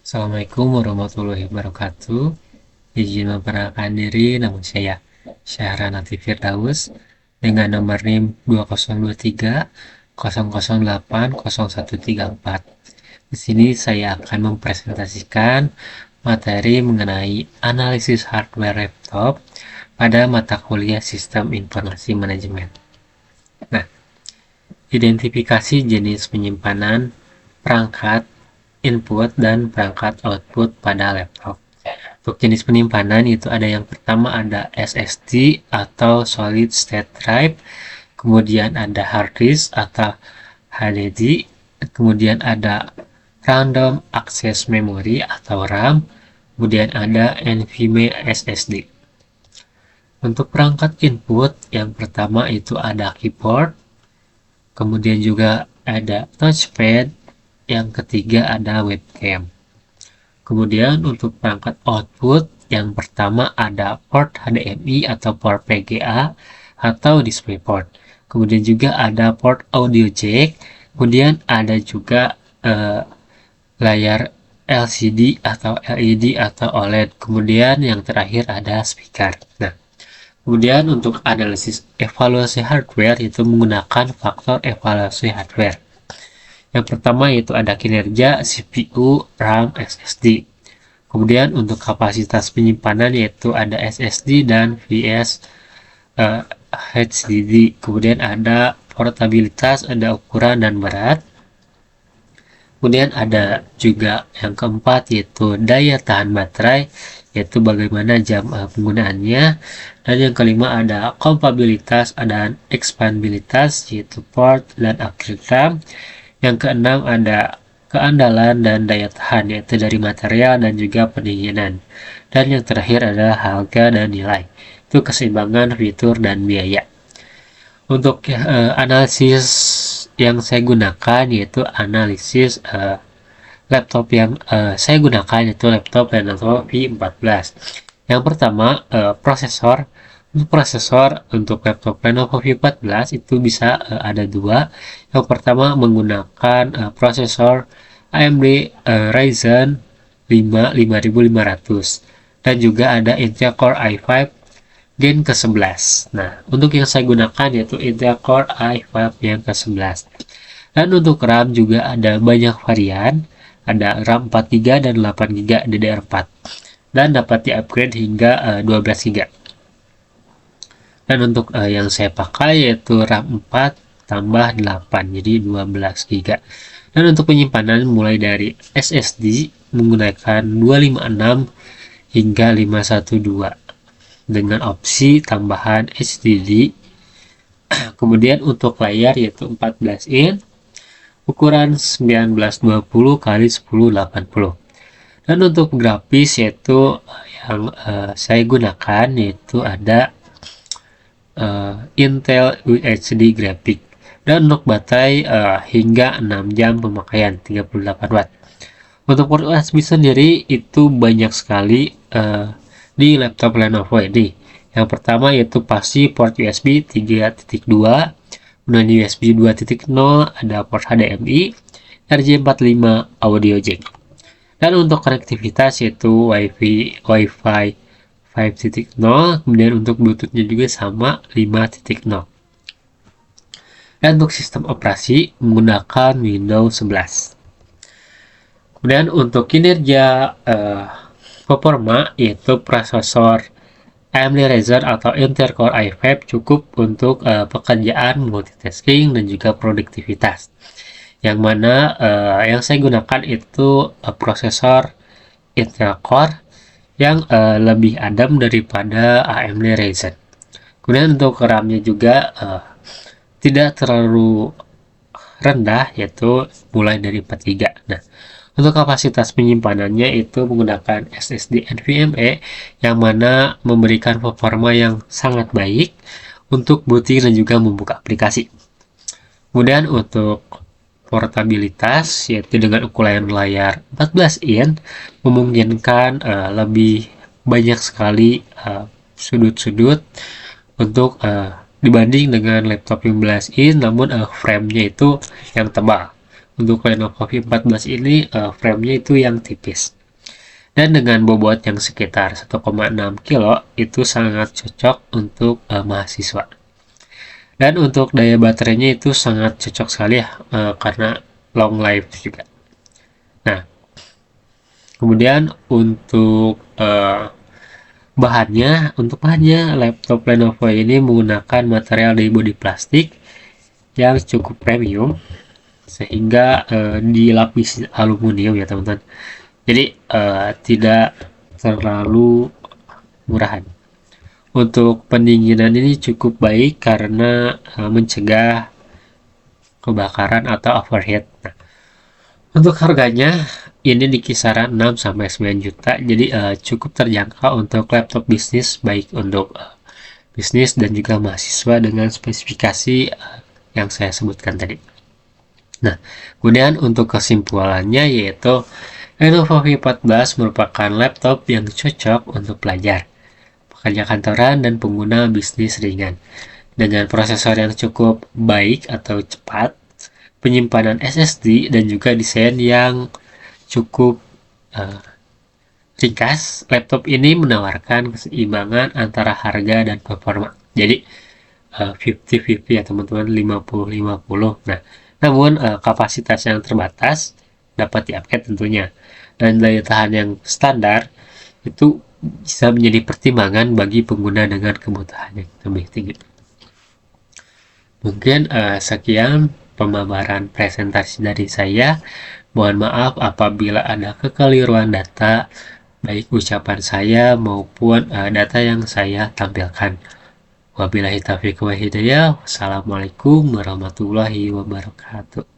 Assalamualaikum warahmatullahi wabarakatuh. Izin memperkenalkan diri, nama saya Syahran Latif Firdaus dengan nomor NIM 2023 008 0134. Di sini saya akan mempresentasikan materi mengenai analisis hardware laptop pada mata kuliah Sistem Informasi Manajemen. Nah, identifikasi jenis penyimpanan perangkat input dan perangkat output pada laptop. Untuk jenis penyimpanan itu ada yang pertama ada SSD atau Solid State Drive, kemudian ada hard disk atau HDD, kemudian ada Random Access Memory atau RAM, kemudian ada NVMe SSD. Untuk perangkat input yang pertama itu ada keyboard, kemudian juga ada touchpad, yang ketiga ada webcam. Kemudian untuk perangkat output yang pertama ada port HDMI atau port VGA atau DisplayPort. Kemudian juga ada port audio jack. Kemudian ada juga layar LCD atau LED atau OLED. Kemudian yang terakhir ada speaker. Nah, kemudian untuk analisis evaluasi hardware itu menggunakan faktor evaluasi hardware. Yang pertama itu ada kinerja CPU, RAM, SSD. Kemudian untuk kapasitas penyimpanan yaitu ada SSD dan vs HDD. Kemudian ada portabilitas, ada ukuran dan berat. Kemudian ada juga yang keempat yaitu daya tahan baterai, yaitu bagaimana jam penggunaannya. Dan yang kelima ada kompatibilitas dan expandibilitas, yaitu port dan upgrade RAM. Yang keenam ada keandalan dan daya tahan, yaitu dari material dan juga pendinginan. Dan yang terakhir adalah harga dan nilai, itu keseimbangan fitur dan biaya. Untuk analisis yang saya gunakan yaitu analisis laptop yang saya gunakan yaitu laptop Lenovo V14. Yang pertama prosesor. Untuk prosesor untuk laptop Lenovo V14 itu bisa ada dua. Yang pertama menggunakan prosesor AMD Ryzen 5 5500 dan juga ada Intel Core i5 Gen ke-11. Nah, untuk yang saya gunakan yaitu Intel Core i5 yang ke-11. Dan untuk RAM juga ada banyak varian, ada RAM 4GB dan 8GB DDR4. Dan dapat di-upgrade hingga 12GB. Dan untuk yang saya pakai yaitu RAM 4 tambah 8, jadi 12GB. Dan untuk penyimpanan mulai dari SSD menggunakan 256 hingga 512 dengan opsi tambahan HDD. Kemudian untuk layar yaitu 14 in, ukuran 1920 x 1080. Dan untuk grafis yaitu yang saya gunakan yaitu ada Intel UHD graphic. Dan untuk baterai hingga 6 jam pemakaian 38 watt. Untuk port USB sendiri itu banyak sekali di laptop Lenovo ini. Yang pertama yaitu pasti port USB 3.2, kemudian USB 2.0, ada port HDMI, RJ45, audio jack. Dan untuk konektivitas yaitu Wi-Fi 5.0, kemudian untuk Bluetooth-nya juga sama 5.0. Dan untuk sistem operasi menggunakan Windows 11. Kemudian untuk kinerja performa yaitu prosesor AMD Ryzen atau Intel Core i5 cukup untuk pekerjaan multitasking dan juga produktivitas. Yang mana yang saya gunakan itu prosesor Intel Core yang lebih adem daripada AMD Ryzen. Kemudian untuk RAM-nya juga tidak terlalu rendah, yaitu mulai dari 4GB. Nah, untuk kapasitas penyimpanannya itu menggunakan SSD NVMe yang mana memberikan performa yang sangat baik untuk booting dan juga membuka aplikasi. Kemudian untuk portabilitas yaitu dengan ukuran layar 14 in memungkinkan lebih banyak sekali sudut-sudut untuk dibanding dengan laptop 15 in, namun frame-nya itu yang tebal. Untuk Lenovo V14 ini frame-nya itu yang tipis. Dan dengan bobot yang sekitar 1,6 kilo itu sangat cocok untuk mahasiswa. Dan untuk daya baterainya itu sangat cocok sekali ya, karena long life juga. Nah, kemudian untuk bahannya laptop Lenovo ini menggunakan material dari bodi plastik yang cukup premium sehingga dilapisi aluminium ya teman-teman. Jadi tidak terlalu murahan. Untuk pendinginan ini cukup baik karena mencegah kebakaran atau overheat. Nah, untuk harganya ini di kisaran 6 sampai 9 juta. Jadi cukup terjangkau untuk laptop bisnis baik untuk bisnis dan juga mahasiswa dengan spesifikasi yang saya sebutkan tadi. Nah, kemudian untuk kesimpulannya yaitu Lenovo V14 merupakan laptop yang cocok untuk pelajar, pekerja kantoran, dan pengguna bisnis ringan. Dengan prosesor yang cukup baik atau cepat, penyimpanan SSD, dan juga desain yang cukup uh, ringkas, laptop ini menawarkan keseimbangan antara harga dan performa. Jadi 50-50 ya teman-teman, 50-50. Nah, namun kapasitas yang terbatas dapat di-upgrade tentunya. Dan daya tahan yang standar itu bisa menjadi pertimbangan bagi pengguna dengan kebutuhan yang lebih tinggi. Mungkin sekian pemaparan presentasi dari saya. Mohon maaf apabila ada kekeliruan data, baik ucapan saya maupun data yang saya tampilkan. Wabillahi taufiq wa hidayah. Wassalamualaikum warahmatullahi wabarakatuh.